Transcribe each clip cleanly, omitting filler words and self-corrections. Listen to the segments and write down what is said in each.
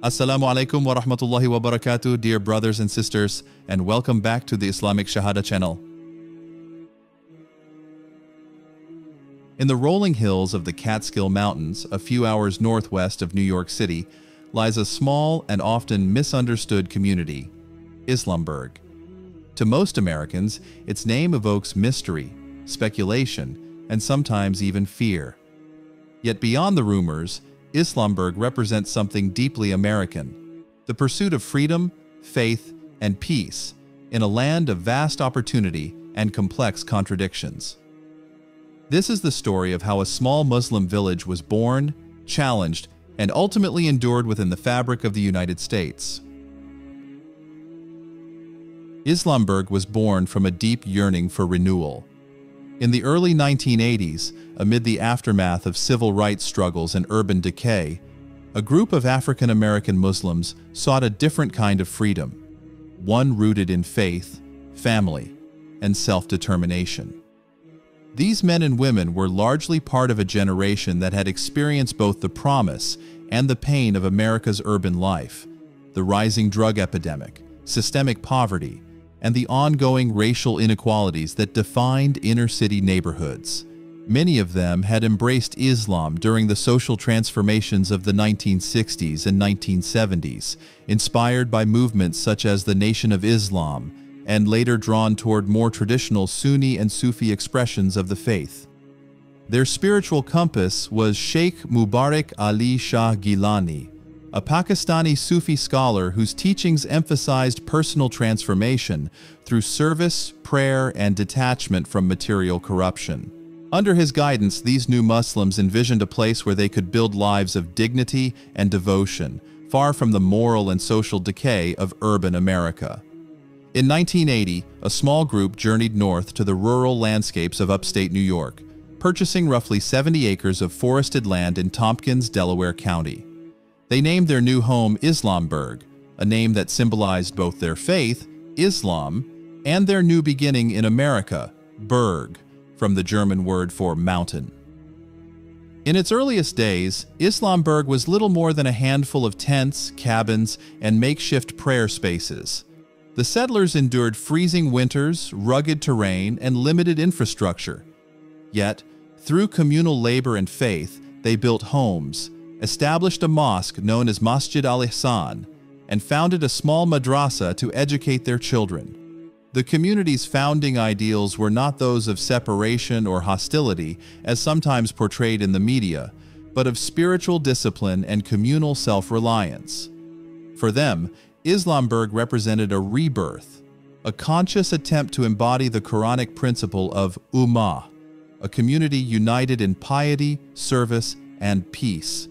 Assalamu alaikum wa rahmatullahi wa barakatuh, dear brothers and sisters, and welcome back to the Islamic SHAHADA channel. In the rolling hills of the Catskill Mountains, a few hours northwest of New York City, lies a small and often misunderstood community, Islamberg. To most Americans, its name evokes mystery, speculation, and sometimes even fear. Yet beyond the rumors, Islamberg represents something deeply American, the pursuit of freedom, faith, and peace in a land of vast opportunity and complex contradictions. This is the story of how a small Muslim village was born, challenged, and ultimately endured within the fabric of the United States. Islamberg was born from a deep yearning for renewal. In the early 1980s, amid the aftermath of civil rights struggles and urban decay, a group of African American Muslims sought a different kind of freedom, one rooted in faith, family, and self-determination. These men and women were largely part of a generation that had experienced both the promise and the pain of America's urban life, the rising drug epidemic, systemic poverty, and the ongoing racial inequalities that defined inner-city neighborhoods. Many of them had embraced Islam during the social transformations of the 1960s and 1970s, inspired by movements such as the Nation of Islam, and later drawn toward more traditional Sunni and Sufi expressions of the faith. Their spiritual compass was Sheikh Mubarak Ali Shah Gilani, a Pakistani Sufi scholar whose teachings emphasized personal transformation through service, prayer, and detachment from material corruption. Under his guidance, these new Muslims envisioned a place where they could build lives of dignity and devotion, far from the moral and social decay of urban America. In 1980, a small group journeyed north to the rural landscapes of upstate New York, purchasing roughly 70 acres of forested land in Tompkins, Delaware County. They named their new home Islamberg, a name that symbolized both their faith, Islam, and their new beginning in America, Berg, from the German word for mountain. In its earliest days, Islamberg was little more than a handful of tents, cabins, and makeshift prayer spaces. The settlers endured freezing winters, rugged terrain, and limited infrastructure. Yet, through communal labor and faith, they built homes, established a mosque known as Masjid al-Ihsan, and founded a small madrasa to educate their children. The community's founding ideals were not those of separation or hostility, as sometimes portrayed in the media, but of spiritual discipline and communal self-reliance. For them, Islamberg represented a rebirth, a conscious attempt to embody the Quranic principle of ummah, a community united in piety, service, and peace.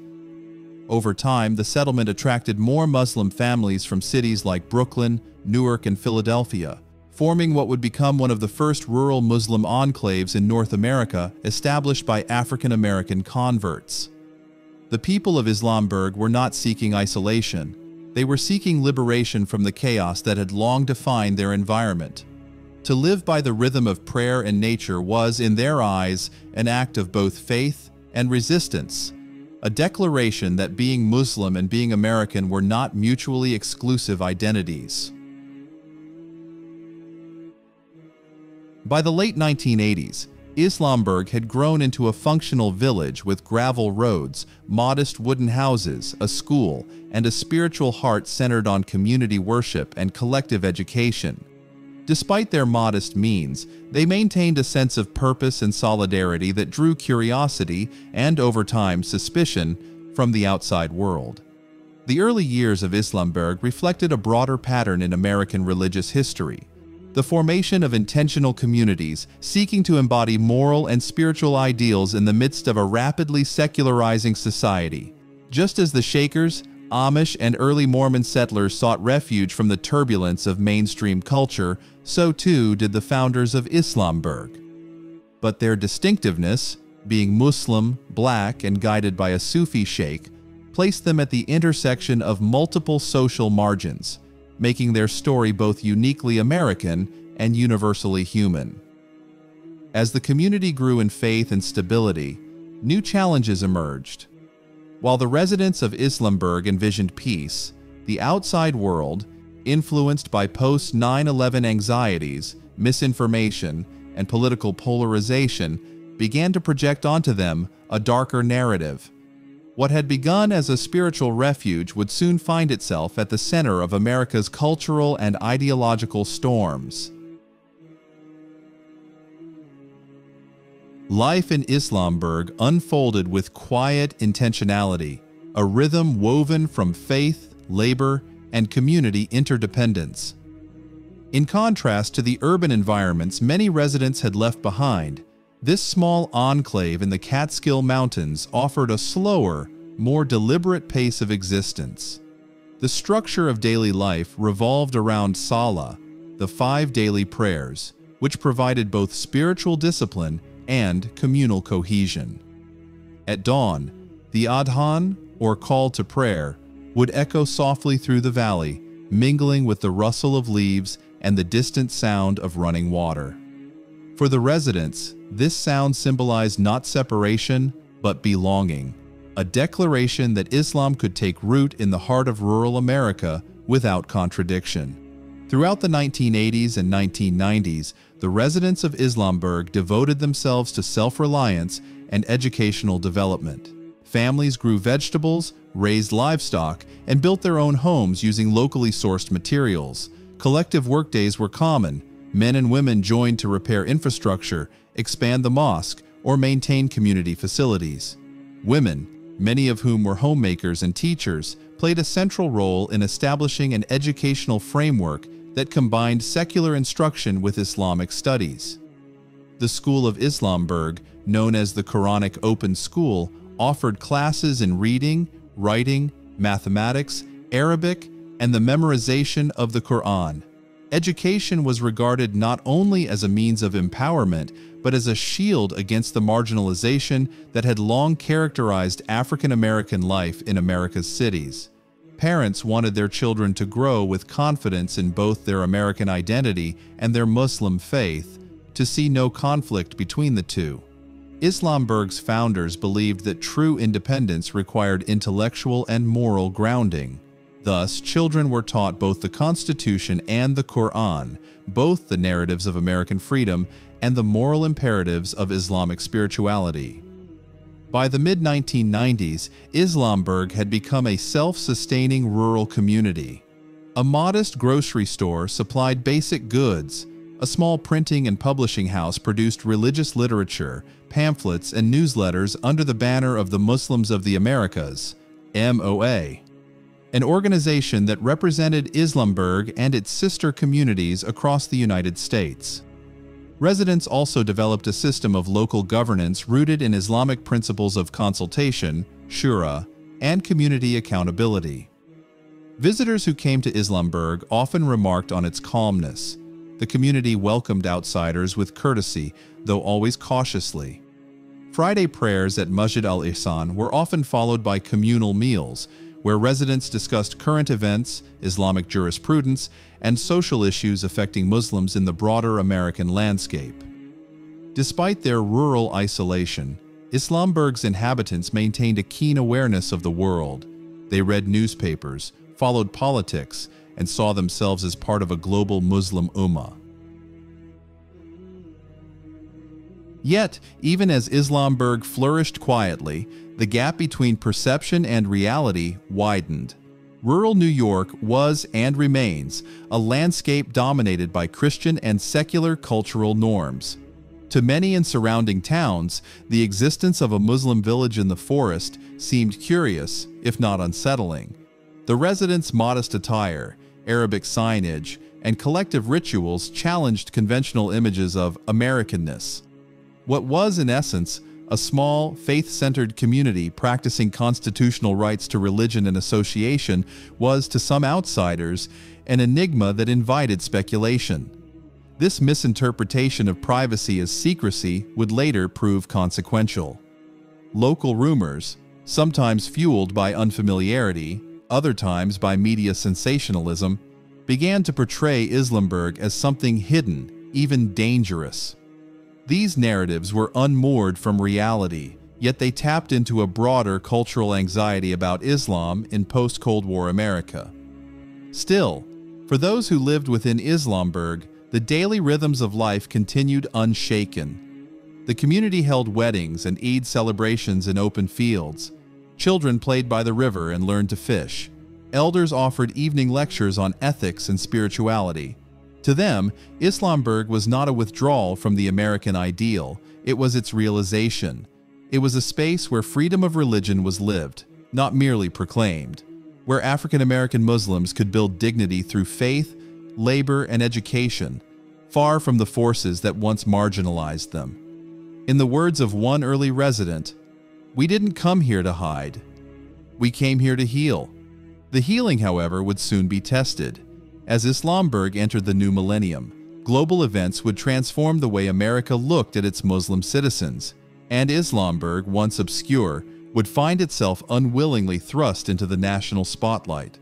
Over time, the settlement attracted more Muslim families from cities like Brooklyn, Newark, and Philadelphia, forming what would become one of the first rural Muslim enclaves in North America established by African American converts. The people of Islamberg were not seeking isolation. They were seeking liberation from the chaos that had long defined their environment. To live by the rhythm of prayer and nature was, in their eyes, an act of both faith and resistance, a declaration that being Muslim and being American were not mutually exclusive identities. By the late 1980s, Islamberg had grown into a functional village with gravel roads, modest wooden houses, a school, and a spiritual heart centered on community worship and collective education. Despite their modest means, they maintained a sense of purpose and solidarity that drew curiosity and, over time, suspicion from the outside world. The early years of Islamberg reflected a broader pattern in American religious history: the formation of intentional communities seeking to embody moral and spiritual ideals in the midst of a rapidly secularizing society. Just as the Shakers, Amish, and early Mormon settlers sought refuge from the turbulence of mainstream culture, so too did the founders of Islamberg. But their distinctiveness, being Muslim, black, and guided by a Sufi sheikh, placed them at the intersection of multiple social margins, making their story both uniquely American and universally human. As the community grew in faith and stability, new challenges emerged. While the residents of Islamberg envisioned peace, the outside world, influenced by post-9/11 anxieties, misinformation, and political polarization, began to project onto them a darker narrative. What had begun as a spiritual refuge would soon find itself at the center of America's cultural and ideological storms. Life in Islamberg unfolded with quiet intentionality, a rhythm woven from faith, labor, and community interdependence. In contrast to the urban environments many residents had left behind, this small enclave in the Catskill Mountains offered a slower, more deliberate pace of existence. The structure of daily life revolved around Salah, the 5 daily prayers, which provided both spiritual discipline and communal cohesion. At dawn, the adhan, or call to prayer, would echo softly through the valley, mingling with the rustle of leaves and the distant sound of running water. For the residents, this sound symbolized not separation, but belonging, a declaration that Islam could take root in the heart of rural America without contradiction. Throughout the 1980s and 1990s, the residents of Islamberg devoted themselves to self-reliance and educational development. Families grew vegetables, raised livestock, and built their own homes using locally sourced materials. Collective workdays were common. Men and women joined to repair infrastructure, expand the mosque, or maintain community facilities. Women, many of whom were homemakers and teachers, played a central role in establishing an educational framework that combined secular instruction with Islamic studies. The School of Islamberg, known as the Quranic Open School, offered classes in reading, writing, mathematics, Arabic, and the memorization of the Quran. Education was regarded not only as a means of empowerment, but as a shield against the marginalization that had long characterized African American life in America's cities. Parents wanted their children to grow with confidence in both their American identity and their Muslim faith, to see no conflict between the two. Islamberg's founders believed that true independence required intellectual and moral grounding. Thus, children were taught both the Constitution and the Quran, both the narratives of American freedom and the moral imperatives of Islamic spirituality. By the mid-1990s, Islamberg had become a self-sustaining rural community. A modest grocery store supplied basic goods. A small printing and publishing house produced religious literature, pamphlets, and newsletters under the banner of the Muslims of the Americas, MOA, an organization that represented Islamberg and its sister communities across the United States. Residents also developed a system of local governance rooted in Islamic principles of consultation, shura, and community accountability. Visitors who came to Islamberg often remarked on its calmness. The community welcomed outsiders with courtesy, though always cautiously. Friday prayers at Masjid al-Ihsan were often followed by communal meals, where residents discussed current events, Islamic jurisprudence, and social issues affecting Muslims in the broader American landscape. Despite their rural isolation, Islamberg's inhabitants maintained a keen awareness of the world. They read newspapers, followed politics, and saw themselves as part of a global Muslim ummah. Yet, even as Islamberg flourished quietly, the gap between perception and reality widened. Rural New York was and remains a landscape dominated by Christian and secular cultural norms. To many in surrounding towns, the existence of a Muslim village in the forest seemed curious, if not unsettling. The residents' modest attire, Arabic signage, and collective rituals challenged conventional images of Americanness. What was, in essence, a small, faith-centered community practicing constitutional rights to religion and association was, to some outsiders, an enigma that invited speculation. This misinterpretation of privacy as secrecy would later prove consequential. Local rumors, sometimes fueled by unfamiliarity, other times by media sensationalism, began to portray Islamberg as something hidden, even dangerous. These narratives were unmoored from reality, yet they tapped into a broader cultural anxiety about Islam in post-Cold War America. Still, for those who lived within Islamberg, the daily rhythms of life continued unshaken. The community held weddings and Eid celebrations in open fields. Children played by the river and learned to fish. Elders offered evening lectures on ethics and spirituality. To them, Islamberg was not a withdrawal from the American ideal, it was its realization. It was a space where freedom of religion was lived, not merely proclaimed, where African American Muslims could build dignity through faith, labor, and education, far from the forces that once marginalized them. In the words of one early resident, "We didn't come here to hide. We came here to heal." The healing, however, would soon be tested. As Islamberg entered the new millennium, global events would transform the way America looked at its Muslim citizens, and Islamberg, once obscure, would find itself unwillingly thrust into the national spotlight.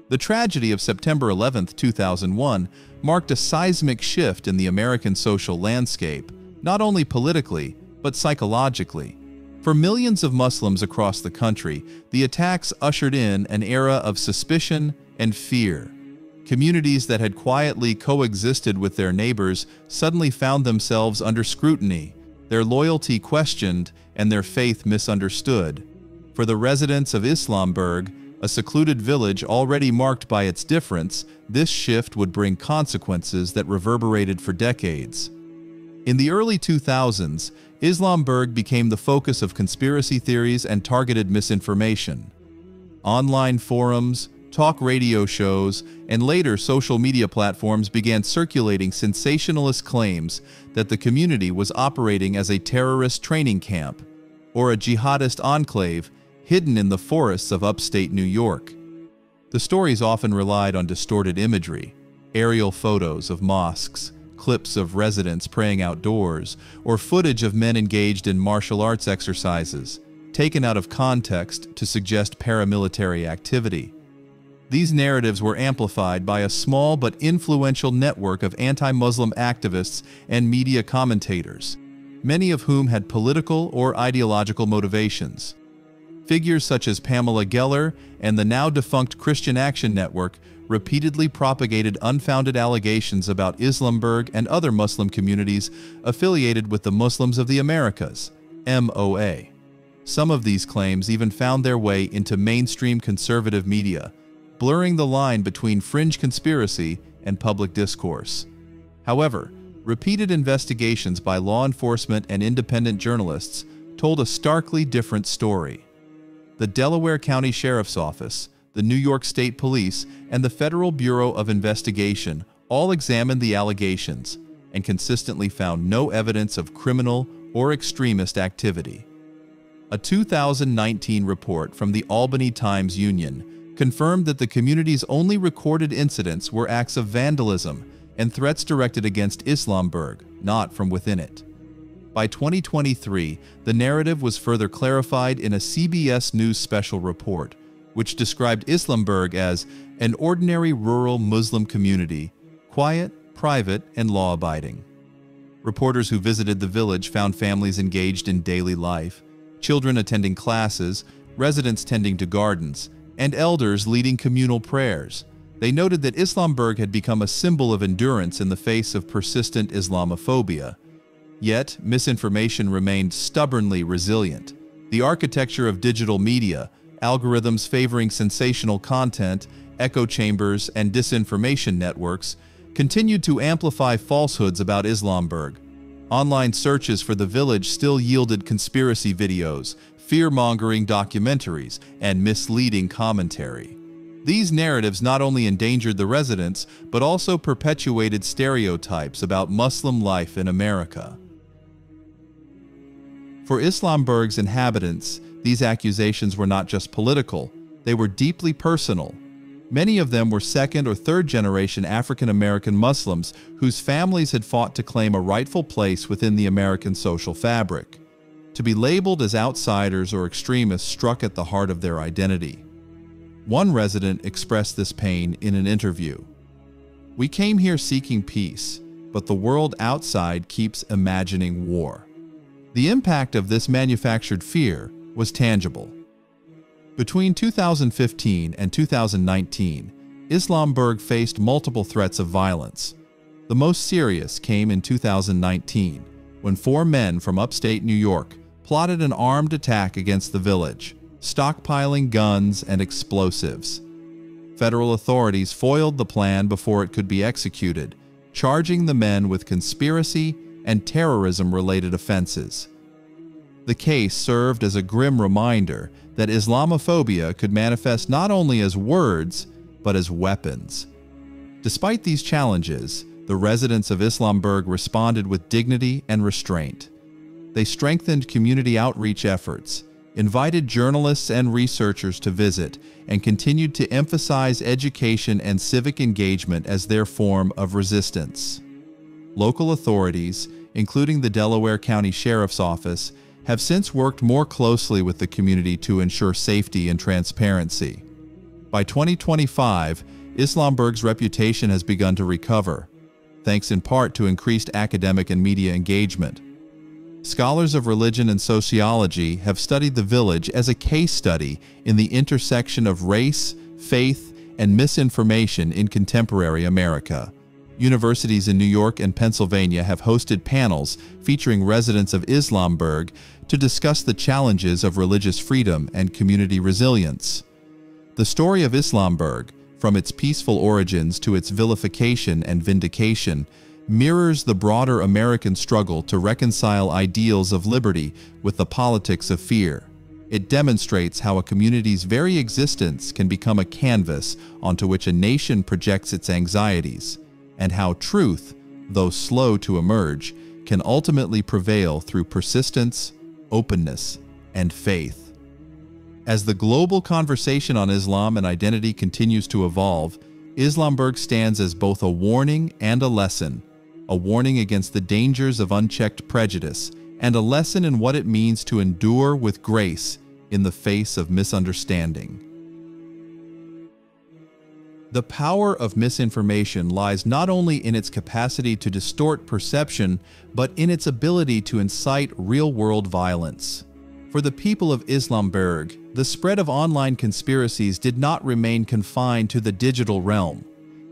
The tragedy of September 11, 2001, marked a seismic shift in the American social landscape, not only politically, but psychologically. For millions of Muslims across the country, the attacks ushered in an era of suspicion and fear. Communities that had quietly coexisted with their neighbors suddenly found themselves under scrutiny, their loyalty questioned, and their faith misunderstood. For the residents of Islamberg, a secluded village already marked by its difference, this shift would bring consequences that reverberated for decades. In the early 2000s, Islamberg became the focus of conspiracy theories and targeted misinformation. Online forums, talk radio shows, and later social media platforms began circulating sensationalist claims that the community was operating as a terrorist training camp or a jihadist enclave hidden in the forests of upstate New York. The stories often relied on distorted imagery, aerial photos of mosques, clips of residents praying outdoors, or footage of men engaged in martial arts exercises, taken out of context to suggest paramilitary activity. These narratives were amplified by a small but influential network of anti-Muslim activists and media commentators, many of whom had political or ideological motivations. Figures such as Pamela Geller and the now-defunct Christian Action Network repeatedly propagated unfounded allegations about Islamberg and other Muslim communities affiliated with the Muslims of the Americas, MOA. Some of these claims even found their way into mainstream conservative media, blurring the line between fringe conspiracy and public discourse. However, repeated investigations by law enforcement and independent journalists told a starkly different story. The Delaware County Sheriff's Office, the New York State Police, and the Federal Bureau of Investigation all examined the allegations and consistently found no evidence of criminal or extremist activity. A 2019 report from the Albany Times-Union confirmed that the community's only recorded incidents were acts of vandalism and threats directed against Islamberg, not from within it. By 2023, the narrative was further clarified in a CBS News special report, which described Islamberg as an ordinary rural Muslim community, quiet, private, and law-abiding. Reporters who visited the village found families engaged in daily life, children attending classes, residents tending to gardens, and elders leading communal prayers. They noted that Islamberg had become a symbol of endurance in the face of persistent Islamophobia. Yet, misinformation remained stubbornly resilient. The architecture of digital media, algorithms favoring sensational content, echo chambers, and disinformation networks, continued to amplify falsehoods about Islamberg. Online searches for the village still yielded conspiracy videos, fear-mongering documentaries, and misleading commentary. These narratives not only endangered the residents, but also perpetuated stereotypes about Muslim life in America. For Islamberg's inhabitants, these accusations were not just political, they were deeply personal. Many of them were second- or third-generation African-American Muslims whose families had fought to claim a rightful place within the American social fabric. To be labeled as outsiders or extremists struck at the heart of their identity. One resident expressed this pain in an interview. "We came here seeking peace. but the world outside keeps imagining war. The impact of this manufactured fear was tangible. Between 2015 and 2019, Islamberg faced multiple threats of violence. The most serious came in 2019, when 4 men from upstate New York plotted an armed attack against the village, stockpiling guns and explosives. Federal authorities foiled the plan before it could be executed, charging the men with conspiracy and terrorism-related offenses. The case served as a grim reminder that Islamophobia could manifest not only as words, but as weapons. Despite these challenges, the residents of Islamberg responded with dignity and restraint. They strengthened community outreach efforts, invited journalists and researchers to visit, and continued to emphasize education and civic engagement as their form of resistance. Local authorities, including the Delaware County Sheriff's Office, have since worked more closely with the community to ensure safety and transparency. By 2025, Islamberg's reputation has begun to recover, thanks in part to increased academic and media engagement. Scholars of religion and sociology have studied the village as a case study in the intersection of race, faith, and misinformation in contemporary America. Universities in New York and Pennsylvania have hosted panels featuring residents of Islamberg to discuss the challenges of religious freedom and community resilience. The story of Islamberg, from its peaceful origins to its vilification and vindication, mirrors the broader American struggle to reconcile ideals of liberty with the politics of fear. It demonstrates how a community's very existence can become a canvas onto which a nation projects its anxieties, and how truth, though slow to emerge, can ultimately prevail through persistence, openness, and faith. As the global conversation on Islam and identity continues to evolve, Islamberg stands as both a warning and a lesson against the dangers of unchecked prejudice, and a lesson in what it means to endure with grace in the face of misunderstanding. The power of misinformation lies not only in its capacity to distort perception, but in its ability to incite real-world violence. For the people of Islamberg, the spread of online conspiracies did not remain confined to the digital realm.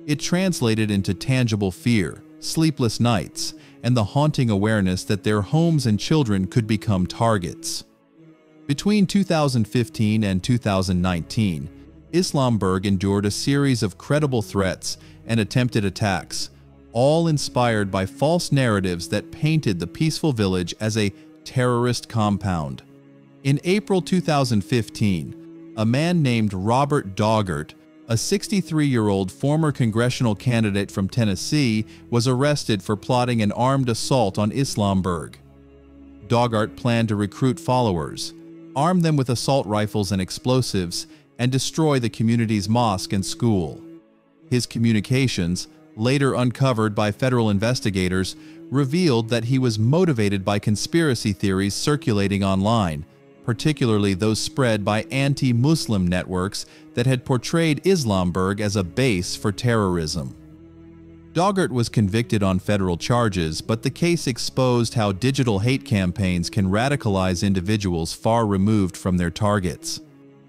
It translated into tangible fear, sleepless nights, and the haunting awareness that their homes and children could become targets. Between 2015 and 2019, Islamberg endured a series of credible threats and attempted attacks, all inspired by false narratives that painted the peaceful village as a terrorist compound. In April 2015, a man named Robert Daugherty, a 63-year-old former congressional candidate from Tennessee, was arrested for plotting an armed assault on Islamberg. Daugherty planned to recruit followers, arm them with assault rifles and explosives, and destroy the community's mosque and school. His communications, later uncovered by federal investigators, revealed that he was motivated by conspiracy theories circulating online, particularly those spread by anti-Muslim networks that had portrayed Islamberg as a base for terrorism. Daugherty was convicted on federal charges, but the case exposed how digital hate campaigns can radicalize individuals far removed from their targets.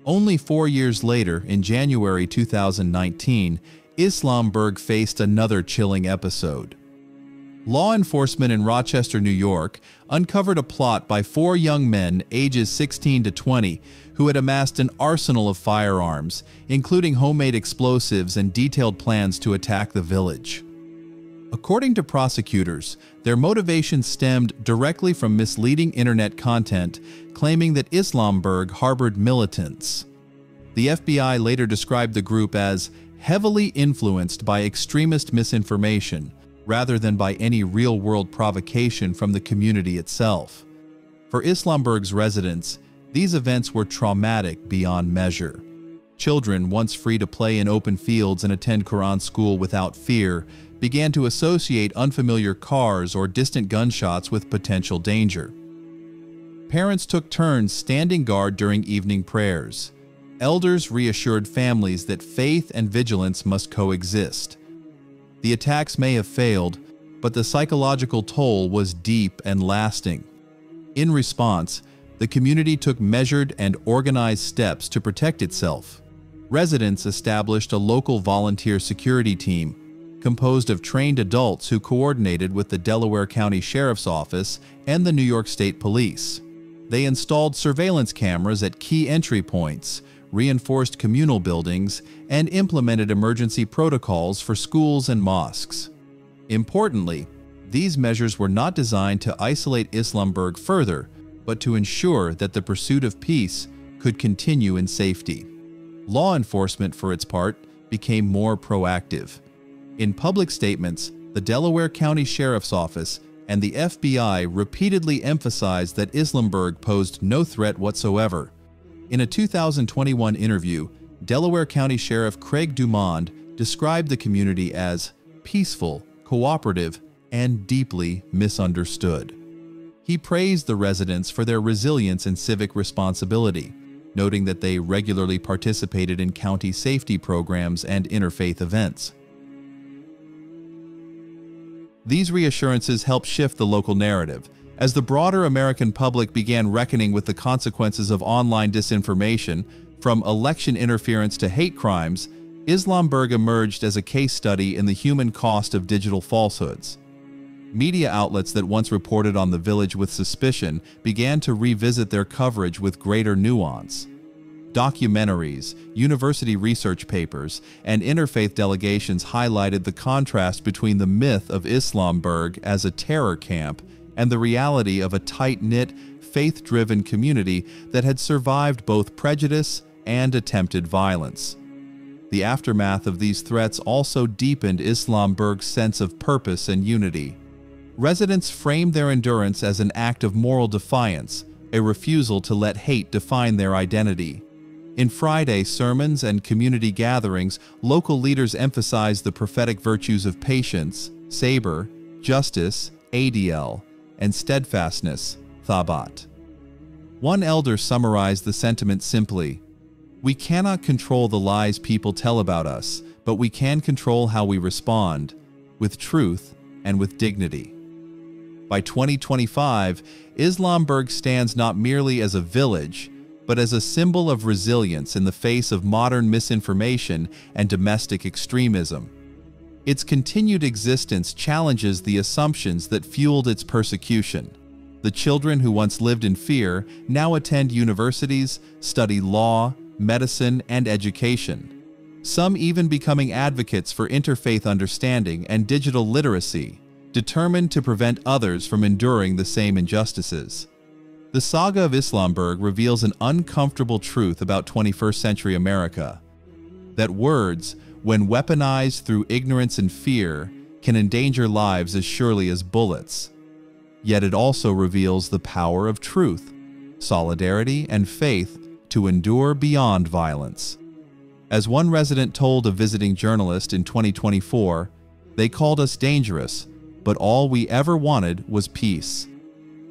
Only 4 years later, in January 2019, Islamberg faced another chilling episode. Law enforcement in Rochester, New York, uncovered a plot by 4 young men ages 16 to 20 who had amassed an arsenal of firearms, including homemade explosives and detailed plans to attack the village. According to prosecutors, their motivation stemmed directly from misleading internet content claiming that Islamberg harbored militants. The FBI later described the group as heavily influenced by extremist misinformation, rather than by any real-world provocation from the community itself. For Islamberg's residents, these events were traumatic beyond measure. Children, once free to play in open fields and attend Quran school without fear, began to associate unfamiliar cars or distant gunshots with potential danger. Parents took turns standing guard during evening prayers. Elders reassured families that faith and vigilance must coexist. The attacks may have failed, but the psychological toll was deep and lasting. In response, the community took measured and organized steps to protect itself. Residents established a local volunteer security team composed of trained adults who coordinated with the Delaware County Sheriff's Office and the New York State Police. They installed surveillance cameras at key entry points, reinforced communal buildings, and implemented emergency protocols for schools and mosques. Importantly, these measures were not designed to isolate Islamberg further, but to ensure that the pursuit of peace could continue in safety. Law enforcement, for its part, became more proactive. In public statements, the Delaware County Sheriff's Office and the FBI repeatedly emphasized that Islamberg posed no threat whatsoever. In a 2021 interview, Delaware County Sheriff Craig Dumond described the community as peaceful, cooperative, and deeply misunderstood. He praised the residents for their resilience and civic responsibility, noting that they regularly participated in county safety programs and interfaith events. These reassurances helped shift the local narrative. As the broader American public began reckoning with the consequences of online disinformation, from election interference to hate crimes, Islamberg emerged as a case study in the human cost of digital falsehoods. Media outlets that once reported on the village with suspicion began to revisit their coverage with greater nuance. Documentaries, university research papers, and interfaith delegations highlighted the contrast between the myth of Islamberg as a terror camp and the reality of a tight-knit, faith-driven community that had survived both prejudice and attempted violence. The aftermath of these threats also deepened Islamberg's sense of purpose and unity. Residents framed their endurance as an act of moral defiance, a refusal to let hate define their identity. In Friday sermons and community gatherings, local leaders emphasized the prophetic virtues of patience, sabr, justice, ADL, and steadfastness, thabat. One elder summarized the sentiment simply: "We cannot control the lies people tell about us, but we can control how we respond, with truth and with dignity." By 2025, Islamberg stands not merely as a village, but as a symbol of resilience in the face of modern misinformation and domestic extremism. Its continued existence challenges the assumptions that fueled its persecution. The children who once lived in fear now attend universities, study law, medicine, and education. Some even becoming advocates for interfaith understanding and digital literacy, determined to prevent others from enduring the same injustices. The saga of Islamberg reveals an uncomfortable truth about 21st century America: that words, when weaponized through ignorance and fear, can endanger lives as surely as bullets. Yet it also reveals the power of truth, solidarity, and faith to endure beyond violence. As one resident told a visiting journalist in 2024, "They called us dangerous, but all we ever wanted was peace."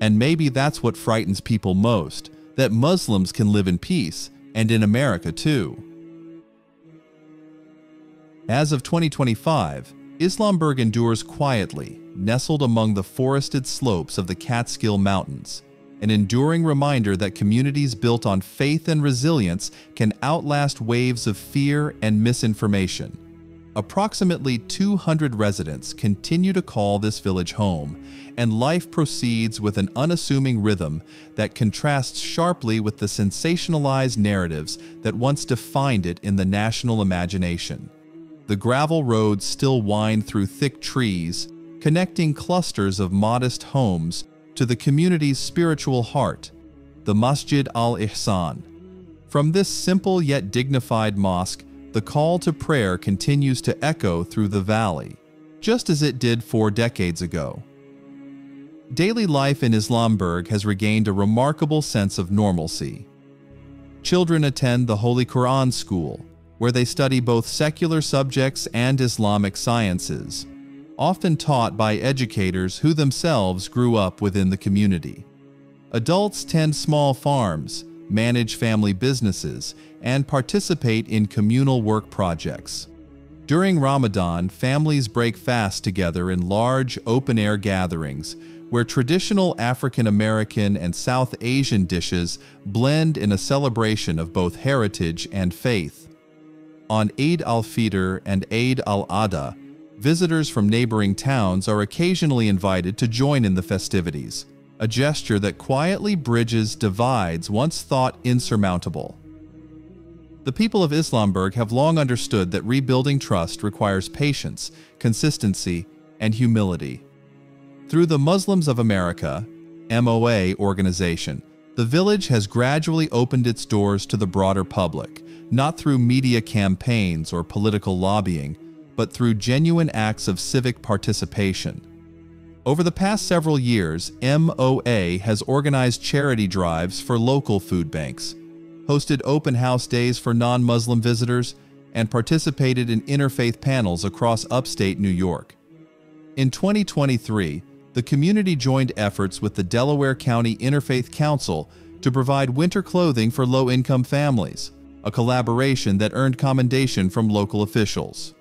And maybe that's what frightens people most, that Muslims can live in peace, and in America too. As of 2025, Islamberg endures quietly, nestled among the forested slopes of the Catskill Mountains, an enduring reminder that communities built on faith and resilience can outlast waves of fear and misinformation. Approximately 200 residents continue to call this village home, and life proceeds with an unassuming rhythm that contrasts sharply with the sensationalized narratives that once defined it in the national imagination. The gravel roads still wind through thick trees, connecting clusters of modest homes to the community's spiritual heart, the Masjid al-Ihsan. From this simple yet dignified mosque, the call to prayer continues to echo through the valley, just as it did 4 decades ago. Daily life in Islamberg has regained a remarkable sense of normalcy. Children attend the Holy Quran School, where they study both secular subjects and Islamic sciences, often taught by educators who themselves grew up within the community. Adults tend small farms, manage family businesses, and participate in communal work projects. During Ramadan, families break fast together in large, open-air gatherings, where traditional African American and South Asian dishes blend in a celebration of both heritage and faith. On Eid al-Fitr and Eid al-Adha, visitors from neighboring towns are occasionally invited to join in the festivities, a gesture that quietly bridges divides once thought insurmountable. The people of Islamberg have long understood that rebuilding trust requires patience, consistency, and humility. Through the Muslims of America (MOA) organization, the village has gradually opened its doors to the broader public, not through media campaigns or political lobbying, but through genuine acts of civic participation. Over the past several years, MOA has organized charity drives for local food banks, hosted open house days for non-Muslim visitors, and participated in interfaith panels across upstate New York. In 2023, the community joined efforts with the Delaware County Interfaith Council to provide winter clothing for low-income families, a collaboration that earned commendation from local officials.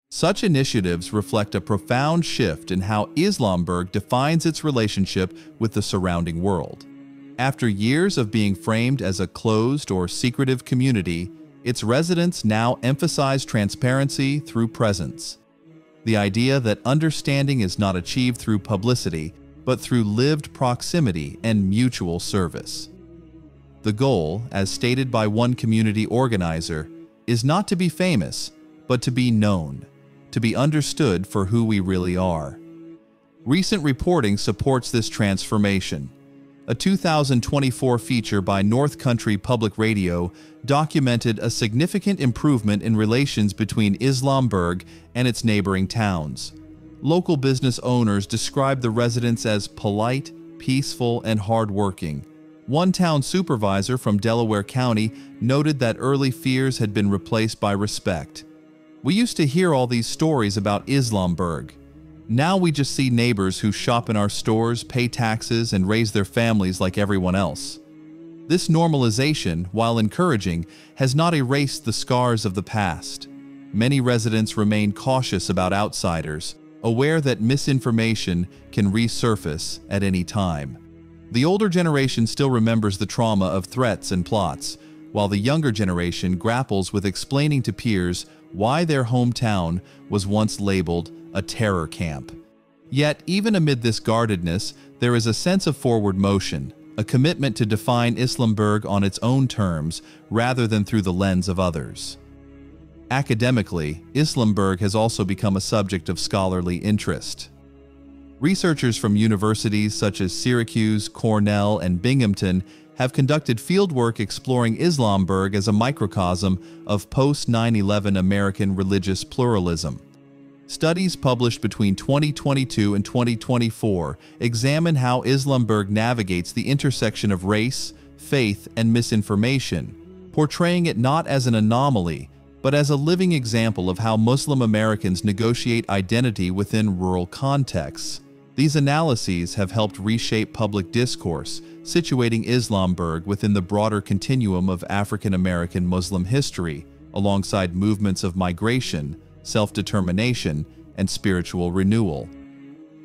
Such initiatives reflect a profound shift in how Islamberg defines its relationship with the surrounding world. After years of being framed as a closed or secretive community, its residents now emphasize transparency through presence. The idea that understanding is not achieved through publicity, but through lived proximity and mutual service. The goal, as stated by one community organizer, is not to be famous, but to be known, to be understood for who we really are. Recent reporting supports this transformation. A 2024 feature by North Country Public Radio documented a significant improvement in relations between Islamberg and its neighboring towns. Local business owners described the residents as polite, peaceful, and hardworking. One town supervisor from Delaware County noted that early fears had been replaced by respect. "We used to hear all these stories about Islamberg. Now we just see neighbors who shop in our stores, pay taxes, and raise their families like everyone else." This normalization, while encouraging, has not erased the scars of the past. Many residents remain cautious about outsiders, aware that misinformation can resurface at any time. The older generation still remembers the trauma of threats and plots, while the younger generation grapples with explaining to peers why their hometown was once labeled a terror camp. Yet, even amid this guardedness, there is a sense of forward motion, a commitment to define Islamberg on its own terms rather than through the lens of others. Academically, Islamberg has also become a subject of scholarly interest. Researchers from universities such as Syracuse, Cornell, and Binghamton have conducted fieldwork exploring Islamberg as a microcosm of post-9/11 American religious pluralism. Studies published between 2022 and 2024 examine how Islamberg navigates the intersection of race, faith, and misinformation, portraying it not as an anomaly, but as a living example of how Muslim Americans negotiate identity within rural contexts. These analyses have helped reshape public discourse, situating Islamberg within the broader continuum of African American Muslim history, alongside movements of migration, self-determination, and spiritual renewal.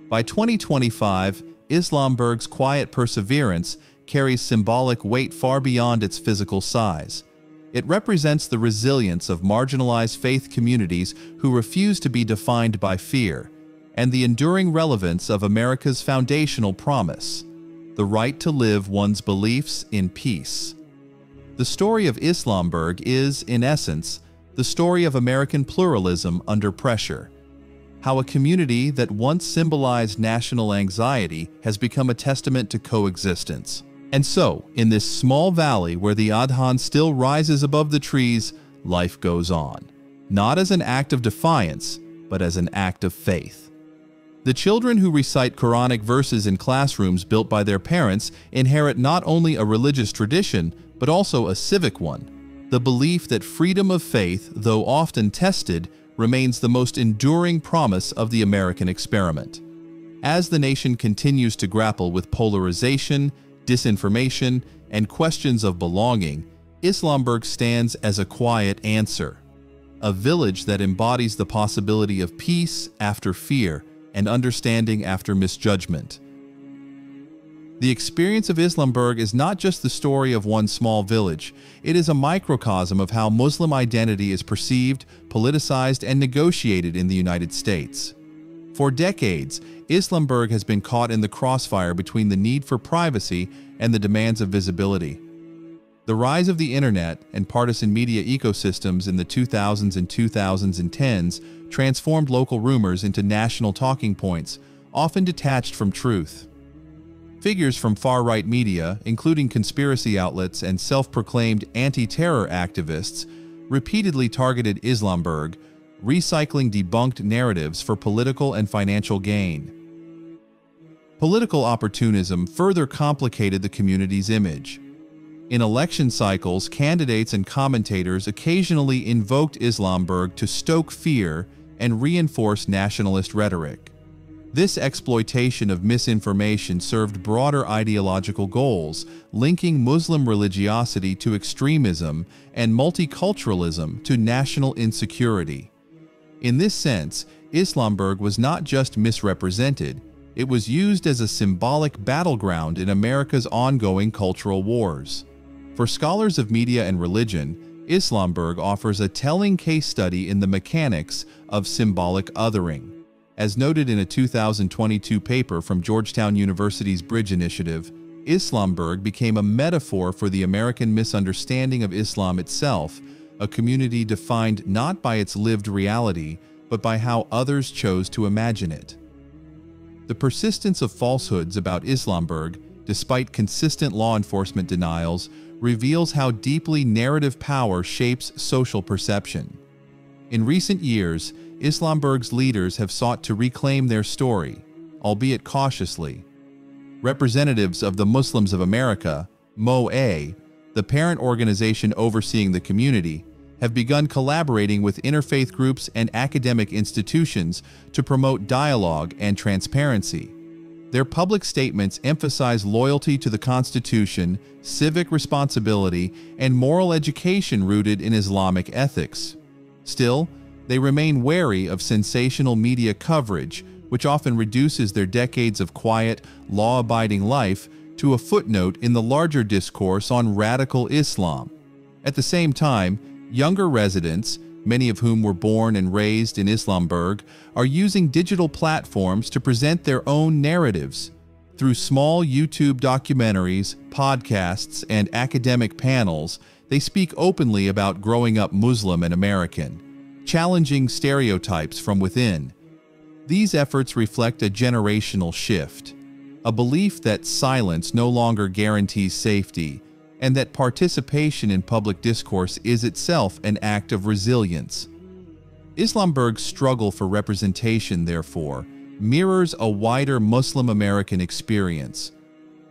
By 2025, Islamberg's quiet perseverance carries symbolic weight far beyond its physical size. It represents the resilience of marginalized faith communities who refuse to be defined by fear, and the enduring relevance of America's foundational promise, the right to live one's beliefs in peace. The story of Islamberg is, in essence, the story of American pluralism under pressure. How a community that once symbolized national anxiety has become a testament to coexistence. And so, in this small valley where the Adhan still rises above the trees, life goes on. Not as an act of defiance, but as an act of faith. The children who recite Quranic verses in classrooms built by their parents inherit not only a religious tradition, but also a civic one. The belief that freedom of faith, though often tested, remains the most enduring promise of the American experiment. As the nation continues to grapple with polarization, disinformation, and questions of belonging, Islamberg stands as a quiet answer, a village that embodies the possibility of peace after fear and understanding after misjudgment. The experience of Islamberg is not just the story of one small village. It is a microcosm of how Muslim identity is perceived, politicized, and negotiated in the United States. For decades, Islamberg has been caught in the crossfire between the need for privacy and the demands of visibility. The rise of the internet and partisan media ecosystems in the 2000s and 2010s transformed local rumors into national talking points, often detached from truth. Figures from far-right media, including conspiracy outlets and self-proclaimed anti-terror activists, repeatedly targeted Islamberg, recycling debunked narratives for political and financial gain. Political opportunism further complicated the community's image. In election cycles, candidates and commentators occasionally invoked Islamberg to stoke fear and reinforce nationalist rhetoric. This exploitation of misinformation served broader ideological goals, linking Muslim religiosity to extremism and multiculturalism to national insecurity. In this sense, Islamberg was not just misrepresented, it was used as a symbolic battleground in America's ongoing cultural wars. For scholars of media and religion, Islamberg offers a telling case study in the mechanics of symbolic othering. As noted in a 2022 paper from Georgetown University's Bridge Initiative, Islamberg became a metaphor for the American misunderstanding of Islam itself, a community defined not by its lived reality, but by how others chose to imagine it. The persistence of falsehoods about Islamberg, despite consistent law enforcement denials, reveals how deeply narrative power shapes social perception. In recent years, Islamberg's leaders have sought to reclaim their story, albeit cautiously. Representatives of the Muslims of America, MOA, the parent organization overseeing the community, have begun collaborating with interfaith groups and academic institutions to promote dialogue and transparency. Their public statements emphasize loyalty to the Constitution, civic responsibility, and moral education rooted in Islamic ethics. Still, they remain wary of sensational media coverage, which often reduces their decades of quiet, law-abiding life to a footnote in the larger discourse on radical Islam. At the same time, younger residents, many of whom were born and raised in Islamberg, are using digital platforms to present their own narratives. Through small YouTube documentaries, podcasts, and academic panels, they speak openly about growing up Muslim and American, challenging stereotypes from within. These efforts reflect a generational shift, a belief that silence no longer guarantees safety, and that participation in public discourse is itself an act of resilience. Islamberg's struggle for representation, therefore, mirrors a wider Muslim American experience,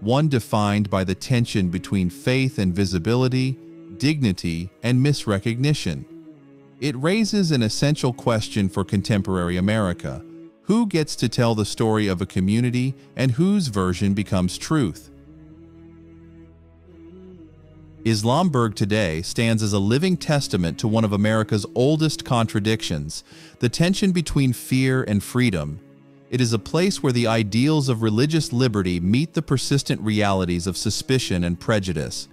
one defined by the tension between faith and visibility, dignity and misrecognition. It raises an essential question for contemporary America: who gets to tell the story of a community and whose version becomes truth? Islamberg today stands as a living testament to one of America's oldest contradictions, the tension between fear and freedom. It is a place where the ideals of religious liberty meet the persistent realities of suspicion and prejudice.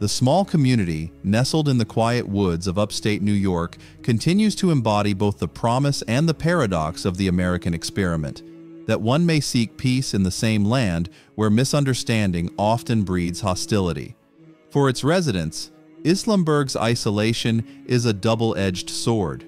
The small community, nestled in the quiet woods of upstate New York, continues to embody both the promise and the paradox of the American experiment, that one may seek peace in the same land where misunderstanding often breeds hostility. For its residents, Islamberg's isolation is a double-edged sword.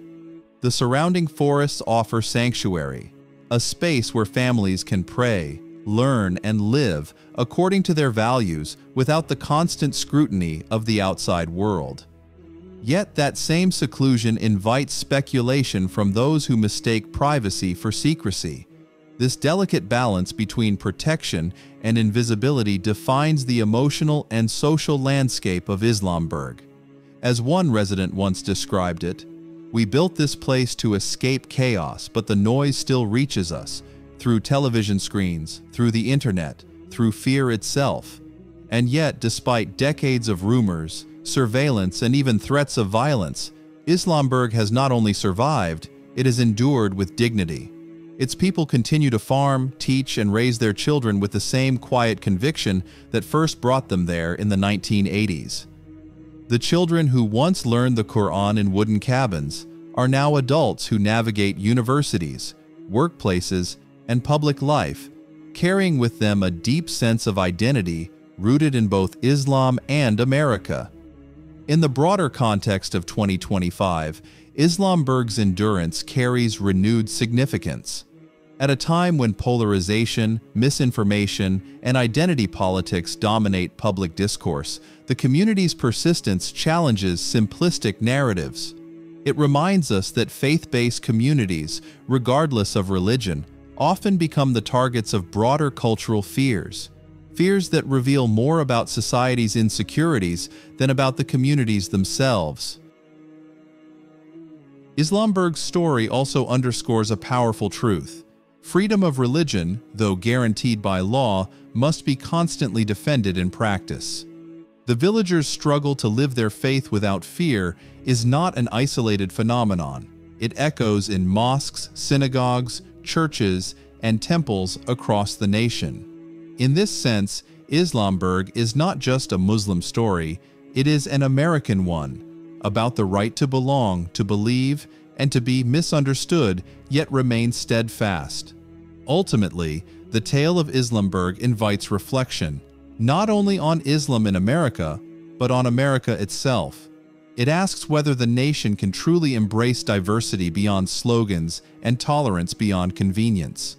The surrounding forests offer sanctuary, a space where families can pray, learn, and live according to their values without the constant scrutiny of the outside world. Yet that same seclusion invites speculation from those who mistake privacy for secrecy. This delicate balance between protection and invisibility defines the emotional and social landscape of Islamberg. As one resident once described it, "We built this place to escape chaos, but the noise still reaches us, through television screens, through the internet, through fear itself. And yet, despite decades of rumors, surveillance, and even threats of violence, Islamberg has not only survived, it has endured with dignity. Its people continue to farm, teach, and raise their children with the same quiet conviction that first brought them there in the 1980s. The children who once learned the Quran in wooden cabins are now adults who navigate universities, workplaces, and public life, carrying with them a deep sense of identity rooted in both Islam and America. In the broader context of 2025, Islamberg's endurance carries renewed significance. At a time when polarization, misinformation, and identity politics dominate public discourse, the community's persistence challenges simplistic narratives. It reminds us that faith-based communities, regardless of religion, often become the targets of broader cultural fears that reveal more about society's insecurities than about the communities themselves. Islamberg's story also underscores a powerful truth. Freedom of religion, though guaranteed by law, must be constantly defended in practice. The villagers' struggle to live their faith without fear is not an isolated phenomenon. It echoes in mosques, synagogues, churches, and temples across the nation. In this sense, Islamberg is not just a Muslim story, it is an American one, about the right to belong, to believe, and to be misunderstood, yet remain steadfast. Ultimately, the tale of Islamberg invites reflection, not only on Islam in America, but on America itself. It asks whether the nation can truly embrace diversity beyond slogans and tolerance beyond convenience.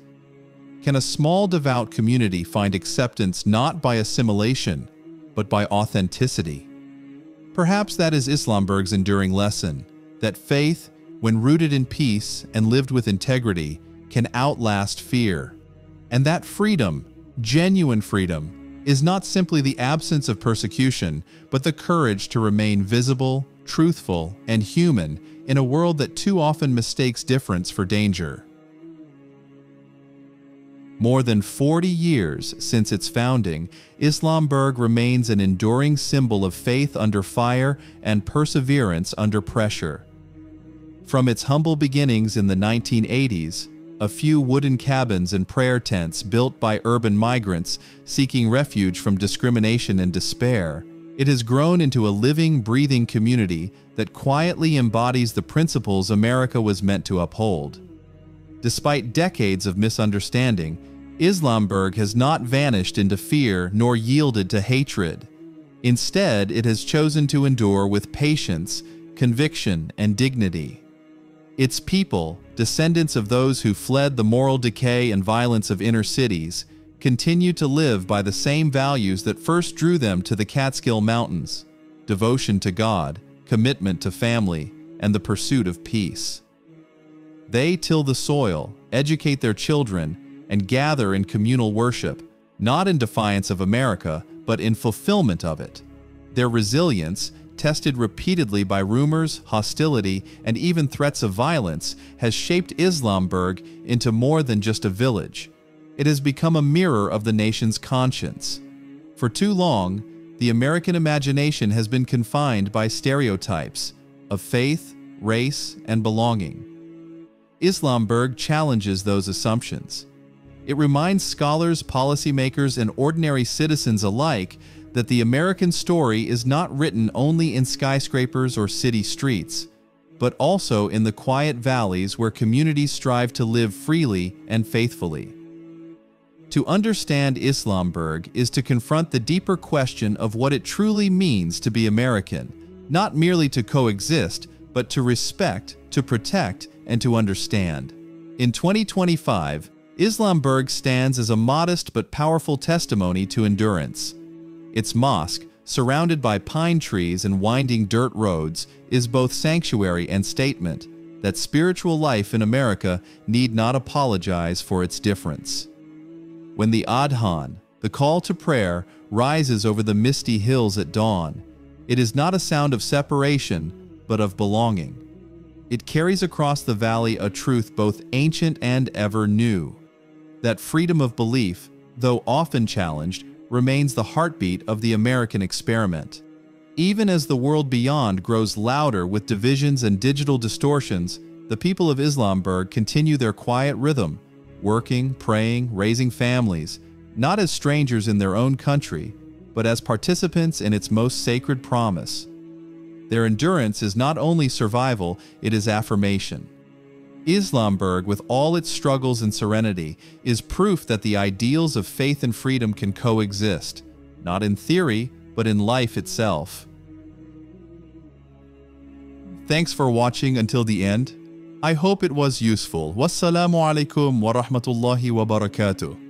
Can a small devout community find acceptance not by assimilation, but by authenticity? Perhaps that is Islamberg's enduring lesson, that faith, when rooted in peace and lived with integrity, can outlast fear. And that freedom, genuine freedom, is not simply the absence of persecution, but the courage to remain visible, truthful, and human in a world that too often mistakes difference for danger. More than 40 years since its founding, Islamberg remains an enduring symbol of faith under fire and perseverance under pressure. From its humble beginnings in the 1980s, a few wooden cabins and prayer tents built by urban migrants seeking refuge from discrimination and despair, it has grown into a living, breathing community that quietly embodies the principles America was meant to uphold. Despite decades of misunderstanding, Islamberg has not vanished into fear nor yielded to hatred. Instead, it has chosen to endure with patience, conviction, and dignity. Its people, descendants of those who fled the moral decay and violence of inner cities, continue to live by the same values that first drew them to the Catskill Mountains: devotion to God, commitment to family, and the pursuit of peace. They till the soil, educate their children, and gather in communal worship, not in defiance of America, but in fulfillment of it. Their resilience, tested repeatedly by rumors, hostility, and even threats of violence, has shaped Islamberg into more than just a village. It has become a mirror of the nation's conscience. For too long, the American imagination has been confined by stereotypes of faith, race, and belonging. Islamberg challenges those assumptions. It reminds scholars, policymakers, and ordinary citizens alike that the American story is not written only in skyscrapers or city streets, but also in the quiet valleys where communities strive to live freely and faithfully. To understand Islamberg is to confront the deeper question of what it truly means to be American, not merely to coexist, but to respect, to protect, and to understand. In 2025, Islamberg stands as a modest but powerful testimony to endurance. Its mosque, surrounded by pine trees and winding dirt roads, is both sanctuary and statement that spiritual life in America need not apologize for its difference. When the Adhan, the call to prayer, rises over the misty hills at dawn, it is not a sound of separation, but of belonging. It carries across the valley a truth both ancient and ever new: that freedom of belief, though often challenged, remains the heartbeat of the American experiment. Even as the world beyond grows louder with divisions and digital distortions, the people of Islamberg continue their quiet rhythm, working, praying, raising families, not as strangers in their own country, but as participants in its most sacred promise. Their endurance is not only survival, it is affirmation. Islamberg, with all its struggles and serenity, is proof that the ideals of faith and freedom can coexist, not in theory, but in life itself. Thanks for watching until the end. I hope it was useful. Wassalamu alaikum wa rahmatullahi wa barakatuh.